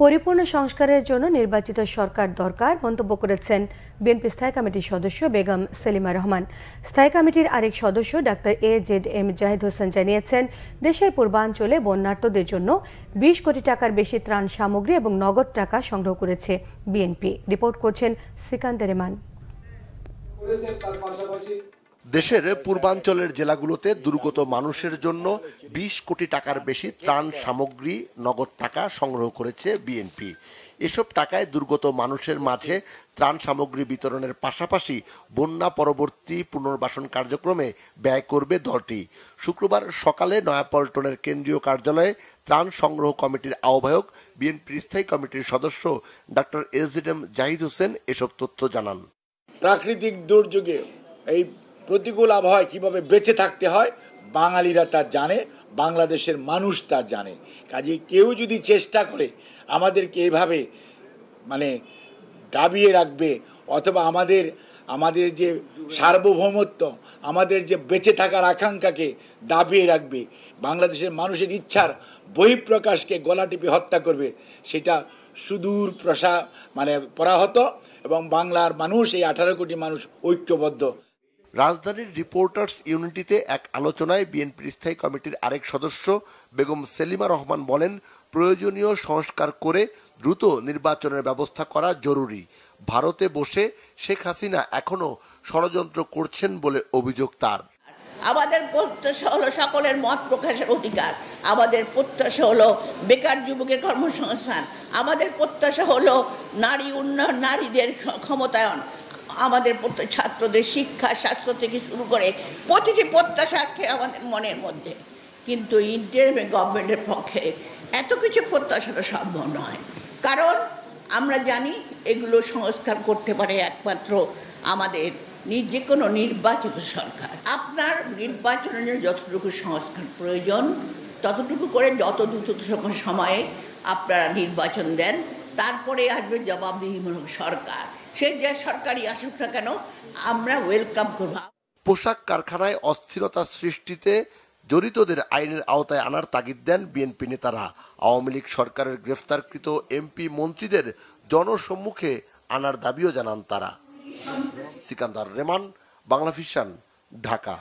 পরিপূর্ণ সংস্কারের জন্য নির্বাচিত সরকার দরকার মন্তব্য করেছেন বিএনপি স্থায়ী কমিটির সদস্য বেগম সেলিমা রহমান। স্থায়ী কমিটির আরেক সদস্য ডাক্তার AZM জাহিদ হোসেন জানিয়েছেন, দেশের পূর্বাঞ্চলে বন্যার্তদের জন্য 20 কোটি টাকার বেশি ত্রাণ সামগ্রী এবং নগদ টাকা সংগ্রহ করেছে বিএনপি। রিপোর্ট করছেন সিকান্দার রহমান। দেশের পূর্বাঞ্চলের জেলাগুলোতে দুর্গত মানুষের জন্য 20 কোটি টাকার বেশি ত্রাণ সামগ্রী নগদ টাকা সংগ্রহ করেছে বিএনপি। এসব টাকায় দুর্গত মানুষের মাঝে ত্রাণ সামগ্রী বিতরণের পাশাপাশি বন্যা পরবর্তী পুনর্বাসন কার্যক্রমে ব্যয় করবে দলটি। শুক্রবার সকালে নয়াপল্টনের কেন্দ্রীয় কার্যালয়ে ত্রাণ সংগ্রহ কমিটির আহ্বায়ক বিএনপির স্থায়ী কমিটির সদস্য ডাক্তার AZM জাহিদ হোসেন এসব তথ্য জানান। প্রাকৃতিক দুর্যোগে এই প্রতিকূল আবহাওয়ায় কিভাবে বেঁচে থাকতে হয় বাঙালিরা তা জানে, বাংলাদেশের মানুষ তা জানে। কাজেই কেউ যদি চেষ্টা করে আমাদেরকে এভাবে দাবিয়ে রাখবে অথবা আমাদের যে সার্বভৌমত্ব, আমাদের যে বেঁচে থাকার আকাঙ্ক্ষাকে দাবিয়ে রাখবে, বাংলাদেশের মানুষের ইচ্ছার বহিঃপ্রকাশকে গলা টিপে হত্যা করবে, সেটা সুদূর পরাহত। এবং বাংলার মানুষ, এই 18 কোটি মানুষ ঐক্যবদ্ধ। রাজধানীর রিপোর্টার্স ইউনিটিতে এক আলোচনায় বিএনপির স্থায়ী কমিটির আরেক সদস্য বেগম সেলিমা রহমান বলেন, প্রয়োজনীয় সংস্কার করে দ্রুত নির্বাচনের ব্যবস্থা করা জরুরি। ভারতে বসে শেখ হাসিনা এখনো ষড়যন্ত্র করছেন বলে অভিযোগ তার। আমাদের প্রত্যাশা হলো সকলের মত প্রকাশের অধিকার, আমাদের প্রত্যাশা হলো বেকার যুবকের কর্মসংস্থান, আমাদের প্রত্যাশা হলো নারী উন্নয়ন, নারীদের ক্ষমতায়ন, আমাদের ছাত্রদের শিক্ষা, স্বাস্থ্য থেকে শুরু করে প্রতিটি প্রত্যাশা আজকে আমাদের মনের মধ্যে। কিন্তু ইন্টারিম গভর্নমেন্টের পক্ষে এত কিছু প্রত্যাশা সম্ভব নয়, কারণ আমরা জানি এগুলো সংস্কার করতে পারে একমাত্র আমাদের যে কোনো নির্বাচিত সরকার। আপনার নির্বাচনের জন্য যতটুকু সংস্কার প্রয়োজন ততটুকু করে যত দ্রুত সময়ে আপনারা নির্বাচন দেন, তারপরে আসবে জবাবদিহিমূলক সরকার। সে যে সরকারই আসুক না কেন আমরা ওয়েলকাম করব। পোশাক কারখানায় অস্থিরতা সৃষ্টিতে জড়িতদের আইনের আওতায় আনার তাগিদ দেন বিএনপি নেতারা। আওয়ামী লীগ সরকারের গ্রেফতারকৃত এমপি মন্ত্রীদের জনসম্মুখে আনার দাবিও জানান তারা। সিকান্দার রহমান, বাংলা ভিশন, ঢাকা।